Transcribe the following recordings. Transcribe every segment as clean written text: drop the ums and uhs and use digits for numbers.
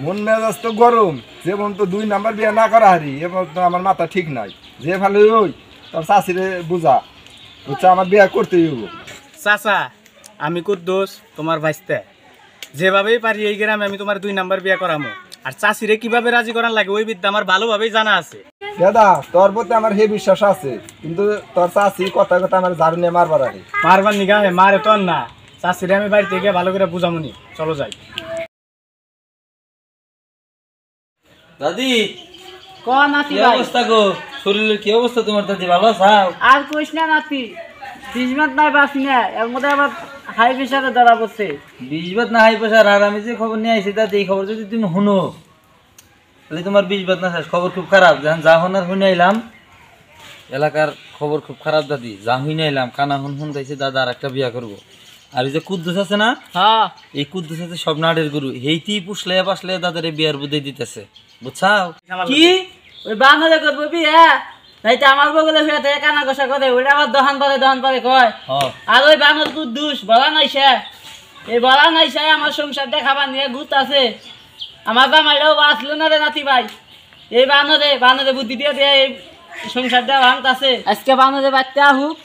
মন মেজাজ তো গরম, যেমন তো 2 নাম্বার বিয়ে না করা হারি এবং তো আমার মাথা ঠিক নাই। যে ভালো ওই তোর চাষিরে বুঝা বুঝছা, আমার বিয়ে করতেই হবো। চাচা আমি কুদ্দুস তোমার ভাইস্তে, যেভাবেই পারি এই গ্রামে আমি তোমার 2 নাম্বার বিয়ে করামো। আর চাষিরে কিভাবে রাজি করার লাগে ওই বিদ্যা আমার ভালোভাবেই জানা আছে। দাদা তোর প্রতি আমার হে বিশ্বাস আছে, কিন্তু তোর চাষি কথা কথা আমার ঝাড়ু নিয়ে মারবার আরে মারবার নিগা মারে তোর না, চাষিরে আমি বাড়িতে গিয়ে ভালো করে বুঝামুনি। চলো যাই। দাদি ক নাতি কি ভাই, অবস্থা গো? শরীরের কি অবস্থা তোমার দাদি? ভালো আছো? আর কইস না নাতি, 20 মিনিট নাই বাসি না, এর মধ্যে আবার হাই প্রেসারে ধরা পড়ছে। 20 বাত না হাই প্রেসার। আর আমি যে খবর নিয়ে আইছি দাদি, এই খবর যদি তুমি শুনো তাহলে তোমার 20 বাত না শেষ। খবর খুব খারাপ। যা হনার শুনে আইলাম, এলাকার খবর খুব খারাপ দাদি। যা শুনে আইলাম কানা শুনতেছি দাদা আর একটা বিয়া করবো। আর এই যে কুদ্দুস আছে না, হ্যাঁ এই কুদ্দুস আছে সব নাটের গুরু, হেইতেই পুষলে পাশলে দাদারে বিয়ার বুদ্ধি দিতেছে, বুঝছাও? কি ওই বানরে করবো বিয়ে? তাইতে আমার বগলে হয়ে থাকে কানা কষা করে, ওইটা আবার দহন পারে কয়। আর ওই বানর কুদ্দুস বলা নাইছে, এই বলা নাইছে আমার সংসারটা খাবার নিয়ে গুত আছে। আমার বামাইরাও বাঁচলো না রে নাতি ভাই, এই বানরে বুদ্ধি দিয়ে দিয়ে এই সংসারটা ভাঙতাছে। আজকে বানরে বাচ্চা আহুক,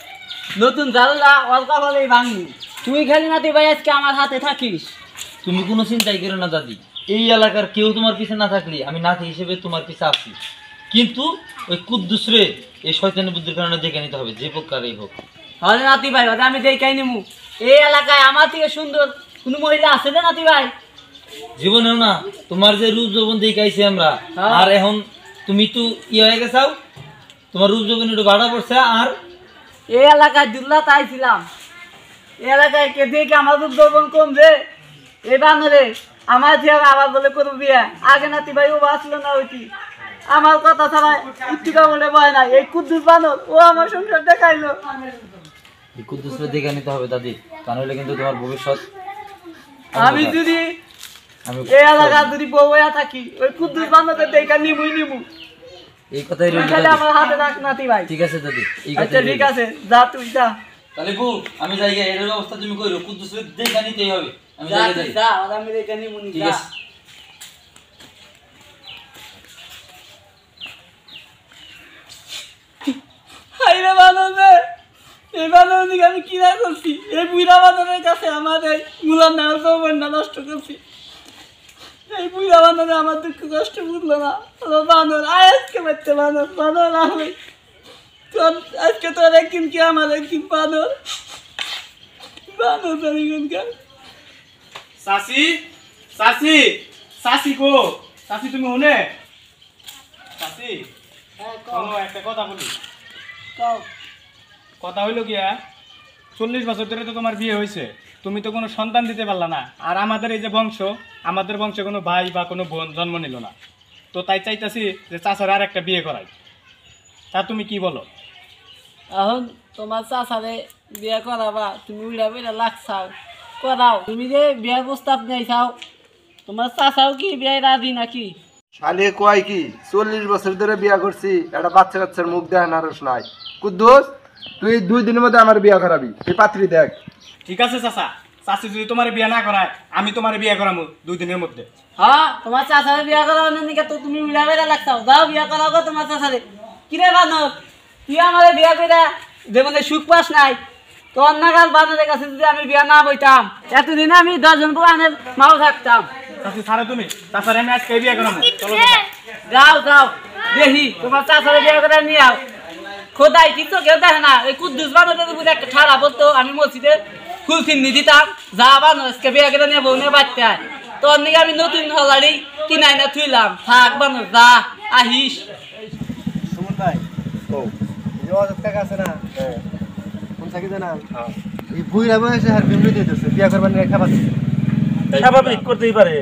নতুন জাললা অল্প বলেই ভাঙবি। তুই খালি নাতি ভাই আজকে আমার হাতে থাকিস। তুমি কোনো চিন্তাই করো না দাদি, এই এলাকার কেউ তোমার পিছে না থাকলে আমি নাতি হিসেবে তোমার পিছে আছি। কিন্তু ওই কুদ্দুস রে এই শয়তানি বুদ্ধির কারণে দেখে নিতে হবে, যে প্রকারেই হোক। হলে নাতি ভাই ওটা আমি দেখাই নিমু। এই এলাকায় আমার থেকে সুন্দর কোনো মহিলা আছে রে নাতি ভাই? জীবনেও না। তোমার যে রূপ যৌবন দেখাইছি আমরা, আর এখন তুমি তো হয়ে গেছাও, তোমার রূপ যৌবন একটু বাড়া পড়ছে। আর এই এলাকায় দুল্লা তাইছিলাম, এই এলাকায় কে দেখে আমার রূপ যৌবন কম রে। এই বানরে আমার যে আবার বলে করবো বিয়ে, আগে নাতি ভাই ও বাঁচলো না ওইটি আমার কথা ছাড়া উত্তিকা বলে বয় না। এই কুদ্দুস বানর ও আমার সংসার দেখাইলো। এই কুদ্দুস রে দেখে নিতে হবে দাদি, তা নইলে কিন্তু তোমার ভবিষ্যৎ। আমি যদি এই এলাকা যদি বউয়া থাকি, ওই কুদ্দুস বানরকে দেখা নিমু। এই কথাই রইল তাহলে আমার হাতে রাখ নাতি ভাই। ঠিক আছে দাদি, এই আচ্ছা কথাই ঠিক আছে, যা তুই যা। তাহলে বউ আমি যাই গে, এর অবস্থা তুমি কইরো, কুদ্দুস রে দেখে নিতেই হবে। আমি যা যাই তুই যাই। যা, আর আমি দেখা নিমু নি। ঠিক আছে। হাইরে বানর রে, এই বানর দিকে আমি কি না করছি? এই বুড়া বানরের কাছে আমার এই মুলার নাম যৌবনটা নষ্ট করছি। এই বুড়া বানরে আমার দুঃখ কষ্ট বুঝলো না। বানর আজকে বাচ্চা বানর আমি তোর আজকে তোর একদিন কি আমার একদিন বানর এখানকার। চাচি চাচি চাচি গো, চাচি তুমি শুনে? চাচি একটা কথা বলি। কথা হইলো গিয়া 40 বছর ধরে তো তোমার বিয়ে হয়েছে, তুমি তো কোনো সন্তান দিতে পারলা না। আর আমাদের এই যে বংশ, আমাদের বংশে কোনো ভাই বা কোনো বোন জন্ম নিল না। তো তাই চাইতাছি যে চাচার আর একটা বিয়ে করাই। তা তুমি কি বলো? এখন তোমার চাচারে বিয়ে করাবা, তুমি উড়া বেড়া লাগছাও, করাও। তুমি যে বিয়ের প্রস্তাব নেইছাও, তোমার চাচাও কি বিয়ে রাজি নাকি? শালি কয় কি 40 বছর ধরে বিয়া করছি, একটা বাচ্চা কাচ্চার মুখ দেখার নারস নাই। কুদ্দুস তুই 2 দিনের মধ্যে আমার বিয়া করাবি, এই পাত্রী দেখ। ঠিক আছে চাচা, চাচি যদি তোমার বিয়ে না করায় আমি তোমার বিয়ে করাবো 2 দিনের মধ্যে। হ্যাঁ তোমার চাচারে বিয়ে করাও নিকে তো তুমি উড়া বেড়া লাগছাও, যাও বিয়ে করাও গো তোমার চাচারে। কিরে বানর, তুই আমারে বিয়ে করে জীবনে সুখ পাস নাই? তোর নাগাল বানরের কাছে যদি আমি বিয়ে না বইতাম, এতদিনে আমি 10 জন পুরানের মাও থাকতাম। চাচি ছাড়ো তুমি, চাচারে আমি আজকে বিয়ে করাবো। চলো যাও দেখি তোমার চাচারে বিয়ে করে নিয়ে আও। খোদাই কি তো কেউ দেখে না, এই কুদ্দুস বানরের উপরে একটা ঠাড়া বলতো, আমি মসজিদে ফুল চিন্নি দিতাম। যা বানর আজকে বিয়ে করে নিয়ে বউ নিয়ে বাচ্চা হয়, তোর নিকে আমি নতুন হলাড়ি কিনাই না থুইলাম। থাক বানর যা, আহিস। সুমন ভাই ও এই অজত কাকা আছে না, কোন থাকি জানা? এই বুইরা বয়সে আর বিমরি দিতেছে, বিয়া করবার নিয়ে খাবার দিতেছে। স্বাভাবিক করতেই পারে,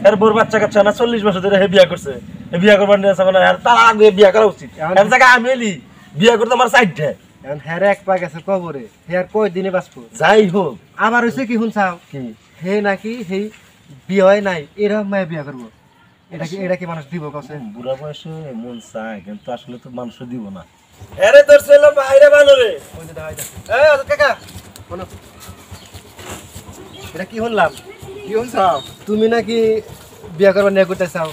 এর বোর বাচ্চা কাচ্চা না 40 বছর ধরে বিয়া করছে, বিয়া করবার নিয়ে যাবে না, আর তার আগে বিয়া করা উচিত। এর জায়গায় আমি এলি বিয়া করতে আমার সাইডে এখন হ্যারে এক পা গেছে কবরে, হে আর কয় দিনে বাঁচবো? যাই হোক। আবার হইছে কি শুনছাও কি হে নাকি হেই বিয়ে হয় নাই, এরকম মায়ে বিয়া করবো। এটা কি মানুষ দিব কছে? বুড়া বয়সে মন চায়, কিন্তু আসলে তো মানুষ দিব না। আরে তোর ছেলে বাইরে বানরে, ওই যে দাঁড়াই আছে। এই অজত কাকা শোনো, এটা কি শুনলাম? কি শুনছাও? তুমি নাকি বিয়া করবার নিয়ে করতে চাও?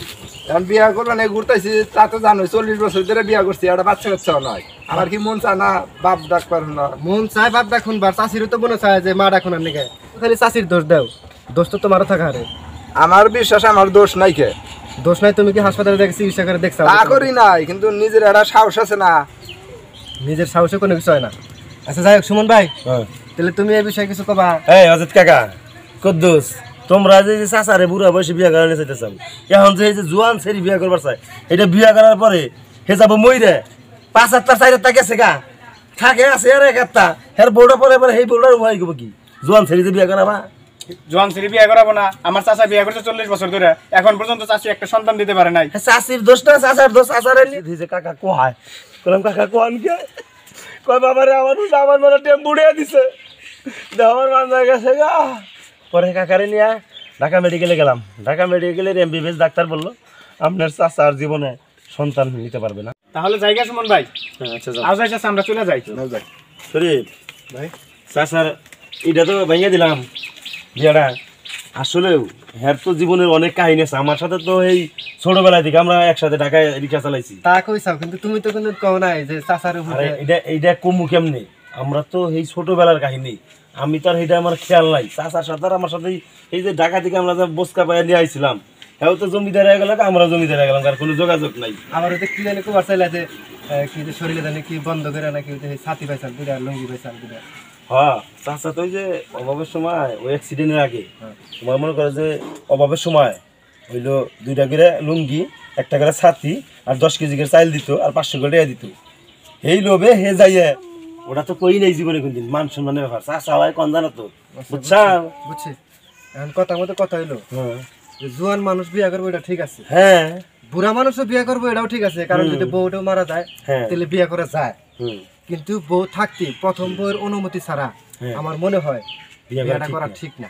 এখন বিয়া করবা না ঘুরতেছি, তা তো জানো 40 বছর ধরে বিয়া করছি, একটা বাচ্চা কাচ্চাও নয়। আমার কি মন চায় না বাপ ডাক পারো না? মন চায় বাপ ডাকুন, বার চাষিরও তো মনে চায় যে মা ডাকুন। আপনি কে খালি চাষির দোষ দাও? দোষ তো তোমারও থাকা হারে। আমার বিশ্বাস আমার দোষ নাই কে। দোষ নাই? তুমি কি হাসপাতালে দেখে চিকিৎসা করে দেখছো? তা করি নাই, কিন্তু নিজের একটা সাহস আছে না। নিজের সাহসে কোনো কিছু হয় না। আচ্ছা যাই হোক সুমন ভাই, তাহলে তুমি এই বিষয়ে কিছু কবা? এই অজিত কাকা, কুদ্দুস, তোমরা যে চাচারে বুড়া বয়সে বিয়া করার চাইতে চাও, এখন যে এই যে জোয়ান ছেড়ি বিয়া করবার চাই, এটা বিয়া করার পরে হে যাবো মইরে 5-7টা 4টা গেছে গা, থাকে আছে আর 1-1টা, হের বউটা পরে পরে সেই বউটার উহাই গো কি জোয়ান ছেড়ি যে বিয়া করাবা? জোয়ান ছেলে বিয়ে করাবো না? আমার চাচা বিয়ে করছে 40 বছর ধরে, এখন পর্যন্ত চাচি একটা সন্তান দিতে পারে নাই। চাষির দোষ না, চাচার দোষ। চাচারে যে কাকা কোহায়, কলাম কাকা কোহান কে কয় বাবারে আমার মানে টেম্পু উড়িয়ে দিছে, দেওয়ার বান্ধা গেছে গা। পরে কাকারে নিয়ে ঢাকা মেডিকেলে গেলাম। ঢাকা মেডিকেলের এমবিবিএস ডাক্তার বললো আপনার চাচার জীবনে সন্তান নিতে পারবে না। তাহলে জায়গা সুমন ভাই, আচ্ছা যাও। আজ আইসা আমরা চলে যাই। শরীফ ভাই, চাচার এটা তো ভেঙে দিলাম বিয়াটা। আসলেও হ্যার তো জীবনের অনেক কাহিনী আছে। আমার সাথে তো এই ছোটবেলা থেকে আমরা একসাথে ঢাকায় রিক্সা চালাইছি। তা কইছাও, কিন্তু তুমি তো কিন্তু কও নাই যে চাচার আরে উপরে। এইটা কমু কেমনি? আমরা তো এই ছোটবেলার কাহিনী, আমি তো আর এটা আমার খেয়াল নাই। চাচার সাথে আর আমার সাথে এই যে ঢাকা থেকে আমরা যে বসকা পাইয়া নিয়ে আইছিলাম, হ্যাঁ তো জমিদার হয়ে গেল, আমরা জমিদার হয়ে গেলাম, আর কোনো যোগাযোগ নাই। আমার ওতে কি জানি কবার চাইলে যে কি যে শরীরে জানি কি বন্ধ করে নাকি যে ছাতি পাইছাল দুইটা, লুঙ্গি পাইছাল দুইটা। হ্যাঁ চাচা তো ওই যে অভাবের সময় ওই অ্যাক্সিডেন্টের আগে তোমার মনে করে যে অভাবের সময় হইলো 2টা করে লুঙ্গি, 1টা করে ছাতি আর 10 কেজি করে চাইল দিত আর 500 করে টাকা দিত। এই লোভে হে যাইয়ে ওটা তো কই নাই জীবনে কোনদিন। মান সম্মানের ব্যাপার চাচা ভাই কন জানো তো, বুঝছা? বুঝছি। এখন কথার মধ্যে কথা হইলো হ্যাঁ যে জোয়ান মানুষ বিয়া করবো এটা ঠিক আছে, হ্যাঁ বুড়া মানুষও বিয়া করবো এটাও ঠিক আছে, কারণ যদি বউটাও মারা যায় হ্যাঁ। তাহলে বিয়া করা যায়। হুম, কিন্তু বউ থাকতে প্রথম বউয়ের অনুমতি ছাড়া হ্যাঁ। আমার মনে হয় বিয়ে করা বিয়াটা ঠিক করা না। ঠিক না।